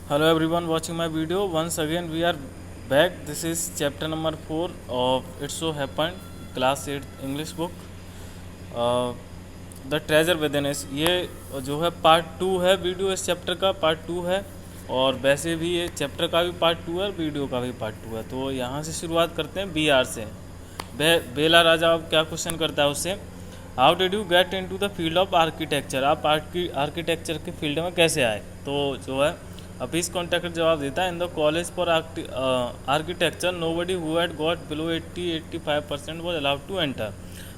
Hello everyone watching my video. Once again we are back. This is chapter number 4 of It So Happened class 8 English book. The treasure with in इस ये जो है part 2 है। Video इस chapter का part 2 है और वैसे भी ये चैप्टर का भी पार्ट 2 है और वीडियो का भी पार्ट 2 है। तो यहाँ से शुरुआत करते हैं बी आर से। बेला राजा अब क्या क्वेश्चन करता है उससे, how did you get into the field of architecture, आप आर्किटेक्चर के फील्ड में कैसे आए। तो जो है अफीस कॉन्ट्रैक्टर जवाब देता है, in the college for architecture nobody who had got below 80-85% was allowed to enter,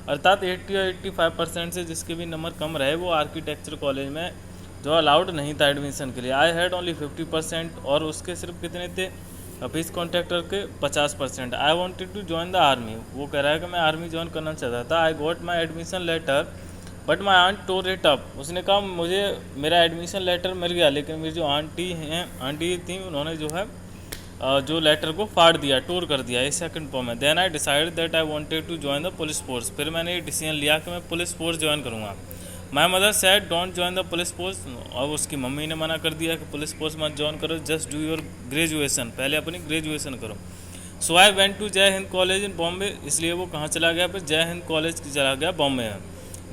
अर्थात 80 या 85% से जिसके भी नंबर कम रहे वो आर्किटेक्चर कॉलेज में जो अलाउड नहीं था एडमिशन के लिए। आई हैड ओनली 50% और उसके सिर्फ कितने थे अफीस कॉन्ट्रैक्टर के 50%। I wanted to join the army, वो कह रहा है कि मैं आर्मी ज्वाइन करना चाहता था। I got my admission letter but my aunt tore it up, उसने कहा मुझे मेरा एडमिशन लेटर मिल गया लेकिन मेरी जो आंटी थी उन्होंने जो है जो लेटर को फाड़ दिया, टोर कर दिया। ये सेकंड फॉर्म है। Then I decided that I wanted to join the police force, फिर मैंने ये डिसीजन लिया कि मैं पुलिस फोर्स ज्वाइन करूँगा। My mother said don't join the police force, और उसकी मम्मी ने मना कर दिया कि पुलिस फोर्स मत ज्वाइन करो, जस्ट डू योर ग्रेजुएशन, पहले अपनी ग्रेजुएशन करो। सो I went to Jai Hind college in Bombay, इसलिए वो कहाँ चला गया, फिर जय हिंद कॉलेज चला गया बॉम्बे में।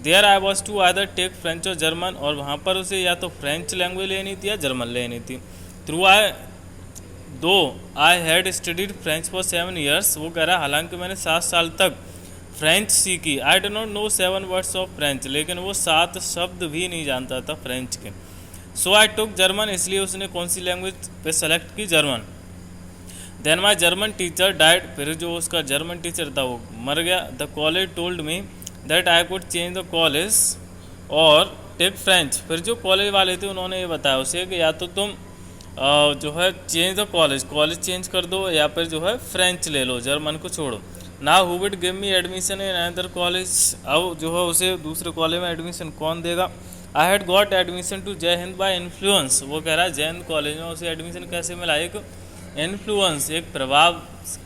There I was to either take French or German, और वहाँ पर उसे या तो फ्रेंच लैंग्वेज लेनी थी या जर्मन लेनी थी। Through I had studied French for 7 years, वो कह रहा है हालांकि मैंने 7 साल तक फ्रेंच सीखी। I do not know 7 words of French, लेकिन वो 7 शब्द भी नहीं जानता था फ्रेंच के। सो आई टुक जर्मन, इसलिए उसने कौन सी लैंग्वेज पे सेलेक्ट की, जर्मन। देन माई जर्मन टीचर डाइड, फिर जो उसका जर्मन टीचर था वो मर गया। The college told me that I could change the college और टेक फ्रेंच, फिर जो कॉलेज वाले थे उन्होंने ये बताया उसे कि या तो तुम जो है चेंज द कॉलेज चेंज कर दो या फिर जो है फ्रेंच ले लो, जर्मन को छोड़ो। ना who would give me admission in another college, अब जो है उसे दूसरे कॉलेज में एडमिशन कौन देगा। I had got admission to Jai Hind bye influence, वो कह रहा है जय हिंद कॉलेज में उसे एडमिशन कैसे मिला, एक इन्फ्लुएंस एक प्रभाव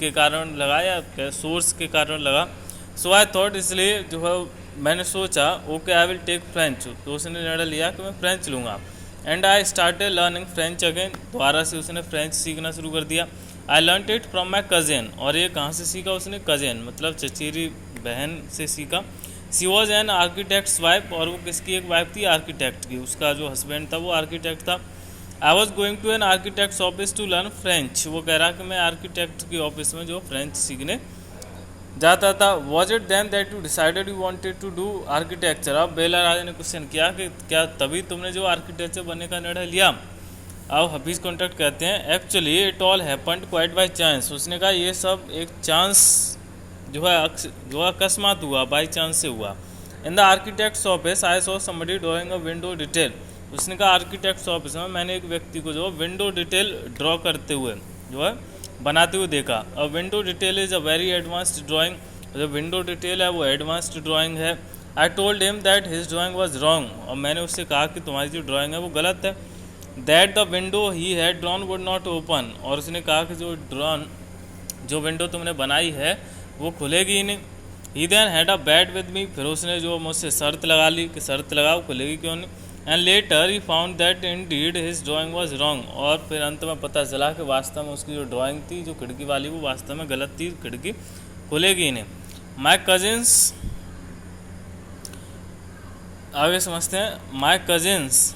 के कारण लगा या सोर्स के कारण लगा। सो आई थॉट, इसलिए जो है मैंने सोचा okay I will take French, तो उसने निर्णय लिया कि मैं फ्रेंच लूँगा। And I started learning French again, दोबारा से उसने फ्रेंच सीखना शुरू कर दिया। I learn it from my cousin, और ये कहाँ से सीखा उसने, कज़न मतलब चचेरी बहन से सीखा। सी वॉज एन आर्किटेक्ट्स वाइफ, और वो किसकी एक वाइफ थी, आर्किटेक्ट की, उसका जो हस्बैंड था वो आर्किटेक्ट था। I was going to an architect's office to learn French, वो कह रहा कि मैं आर्किटेक्ट की ऑफिस में जो फ्रेंच सीखने जाता था। Was it then that you decided you wanted to do architecture, अब बेला राजा ने क्वेश्चन किया कि क्या तभी तुमने जो आर्किटेक्चर बनने का निर्णय लिया। अब हफीज कॉन्ट्रैक्ट कहते हैं, actually it all happened quite by chance, उसने कहा ये सब एक चांस जो है जो अकस्मात हुआ, बाई चांस से हुआ। In the architects office I saw somebody drawing a window detail, उसने कहा आर्किटेक्ट्स ऑफिस में मैंने एक व्यक्ति को जो विंडो डिटेल ड्रॉ करते हुए जो है बनाते हुए देखा। अब window detail is a very advanced drawing, जो विंडो डिटेल है वो एडवांस्ड ड्राइंग है। I told him that his drawing was wrong, और मैंने उससे कहा कि तुम्हारी जो ड्राइंग है वो गलत है। That the window he had drawn would not open, और उसने कहा कि जो विंडो तुमने बनाई है वो खुलेगी ही नहीं। He then had a bet with me, फिर उसने जो मुझसे शर्त लगा ली कि शर्त लगाओ खुलेगी क्यों नहीं। And later he found that indeed his drawing was wrong, और फिर अंत में पता चला कि वास्तव में उसकी जो ड्राइंग थी जो खिड़की वाली वो वास्तव में गलत थी, खिड़की खुलेगी ही नहीं। माई कजिन्स, आगे समझते हैं। माई कजिन्स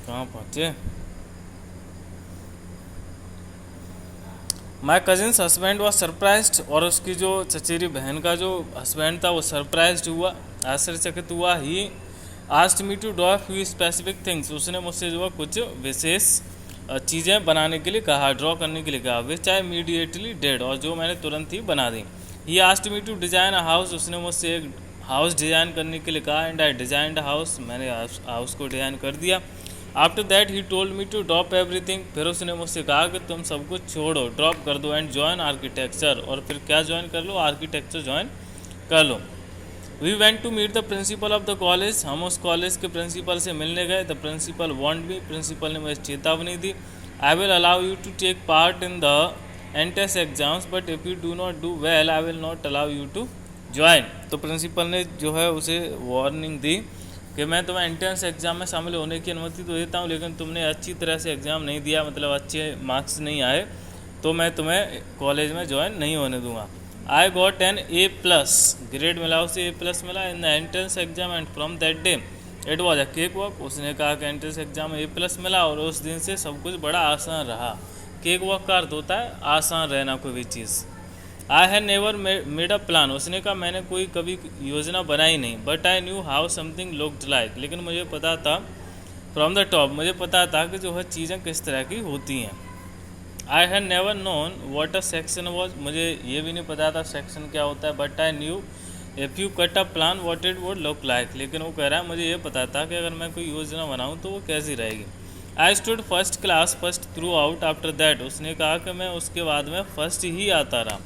कहाँ पहुँचे, माई कजिन्स हस्बैंड वॉज सरप्राइज्ड, और उसकी जो चचेरी बहन का जो हस्बैंड था वो सरप्राइज्ड हुआ, आश्चर्यचकित हुआ। He asked me to draw few specific things, उसने मुझसे जो है कुछ विशेष चीज़ें बनाने के लिए कहा, ड्रॉ करने के लिए कहा। विच आई इमीडिएटली डेड, और जो मैंने तुरंत ही बना दी। He asked me to design a house, उसने मुझसे एक हाउस डिज़ाइन करने के लिए कहा। And I designed a house, मैंने हाउस को डिज़ाइन कर दिया। After that he told me to drop everything, फिर उसने मुझसे कहा कि तुम सब कुछ छोड़ो, ड्रॉप कर दो, एंड ज्वाइन आर्किटेक्चर, और फिर क्या ज्वाइन कर लो, आर्किटेक्चर ज्वाइन कर लो। We went to meet the principal of the college, हम उस कॉलेज के प्रिंसिपल से मिलने गए। The principal want me, principal ने मुझे चेतावनी दी। I will allow you to take part in the entrance exams but if you do not do well I will not allow you to join, तो principal ने जो है उसे warning दी कि मैं तुम्हें एंट्रेंस एग्ज़ाम में शामिल होने की अनुमति तो देता हूँ, लेकिन तुमने अच्छी तरह से एग्ज़ाम नहीं दिया, मतलब अच्छे मार्क्स नहीं आए, तो मैं तुम्हें कॉलेज में ज्वाइन नहीं होने दूंगा। I got an A+ grade मिला, उसे A+ मिला इन the entrance exam and from that day it was a cake walk. उसने कहा कि एंट्रेंस एग्जाम में A+ मिला और उस दिन से सब कुछ बड़ा आसान रहा। केक वॉक का अर्थ होता है आसान रहना कोई भी चीज़। I have never made a plan, उसने कहा मैंने कोई कभी योजना बनाई नहीं, but I knew how something looked like, लेकिन मुझे पता था फ्रॉम द टॉप, मुझे पता था कि जो है चीज़ें किस तरह की होती हैं। आई have never known what a section was, मुझे ये भी नहीं पता था सेक्शन क्या होता है, but I new if you cut a plan what it would look like, लेकिन वो कह रहा है मुझे ये पता था कि अगर मैं कोई योजना बनाऊँ तो वो कैसी रहेगी। I stood first class first through out after that, उसने कहा कि मैं उसके बाद में फर्स्ट ही आता रहा।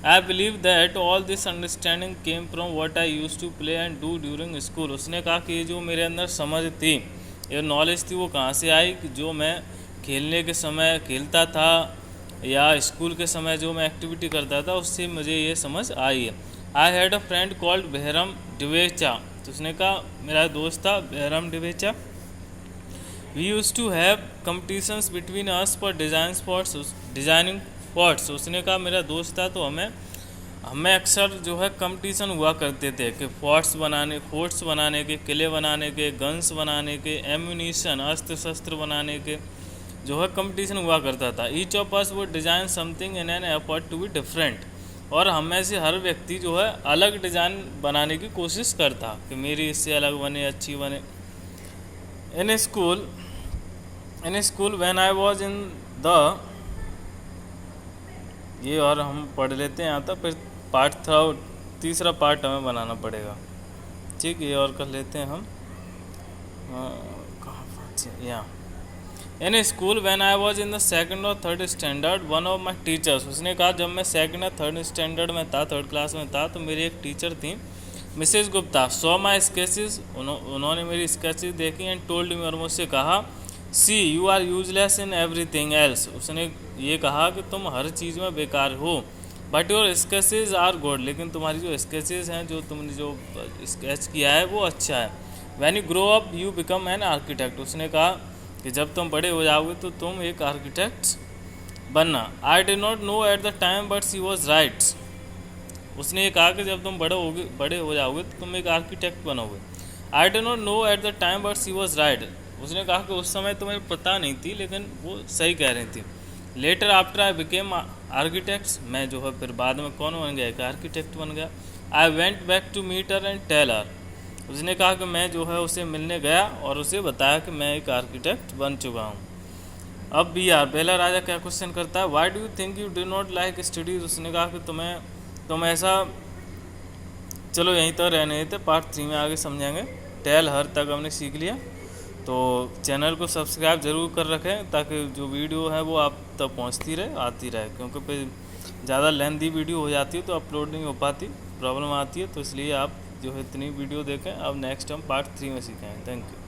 I believe that all this understanding came from what I use to play and do during school, उसने कहा कि ये जो मेरे अंदर समझ थी, ये नॉलेज थी, वो कहाँ से आई कि जो मैं खेलने के समय खेलता था या स्कूल के समय जो मैं एक्टिविटी करता था उससे मुझे ये समझ आई है। I had a friend called Behram Divecha, तो उसने कहा मेरा दोस्त था Behram Divecha. We used to have competitions between us for designing forts, उसने कहा मेरा दोस्त था तो हमें अक्सर जो है कंपटीशन हुआ करते थे कि फोर्ट्स बनाने के, किले बनाने के, गन्स बनाने के, एम्यूनिशन अस्त्र शस्त्र बनाने के जो है कंपटीशन हुआ करता था। Each of us would design something in an effort to be different, और हम में से हर व्यक्ति जो है अलग डिज़ाइन बनाने की कोशिश करता कि मेरी इससे अलग बने, अच्छी बने। इन school when I was in the, ये और हम पढ़ लेते हैं यहाँ तक, फिर तीसरा पार्ट हमें बनाना पड़ेगा, ठीक, ये और कर लेते हैं हम। यहाँ in school when I was in the second और third standard one of my teachers, उसने कहा जब मैं सेकंड और थर्ड स्टैंडर्ड में था, थर्ड क्लास में था, तो मेरी एक टीचर थी Mrs Gupta. Saw my sketches, उन्होंने मेरी स्केचेस देखी एंड टोल्ड मी, और मुझसे कहा see you are useless in everything else, उसने ये कहा कि तुम हर चीज़ में बेकार हो, but your sketches are good, लेकिन तुम्हारी जो स्केचेस हैं, जो तुमने जो स्केच किया है वो अच्छा है। When you grow up you become an architect, उसने कहा कि जब तुम बड़े हो जाओगे तो तुम एक आर्किटेक्ट बनना। I did not know at the time but she was right, उसने ये कहा कि जब तुम बड़े हो जाओगे तो तुम एक आर्किटेक्ट बनोगे। I did not know at the time but she was right, उसने कहा कि उस समय तुम्हें पता नहीं थी लेकिन वो सही कह रही थी। Later after I became architects, मैं जो है फिर बाद में कौन बन गया, एक आर्किटेक्ट बन गया। I went back to meet her and tell her, उसने कहा कि मैं जो है उसे मिलने गया और उसे बताया कि मैं एक आर्किटेक्ट बन चुका हूँ। अब बी आर, बेला राजा क्या क्वेश्चन करता है, why do you think you do not like studies, उसने कहा कि तुम ऐसा, चलो यहीं तक रहने देते, पार्ट 3 में आगे समझाएंगे। टेल हर तक हमने सीख लिया, तो चैनल को सब्सक्राइब ज़रूर कर रखें ताकि जो वीडियो है वो आप तक पहुंचती रहे, आती रहे, क्योंकि फिर ज़्यादा लेंथी वीडियो हो जाती है तो अपलोड नहीं हो पाती, प्रॉब्लम आती है, तो इसलिए आप जो है इतनी वीडियो देखें। अब नेक्स्ट हम पार्ट 3 में सीखेंगे। Thank you.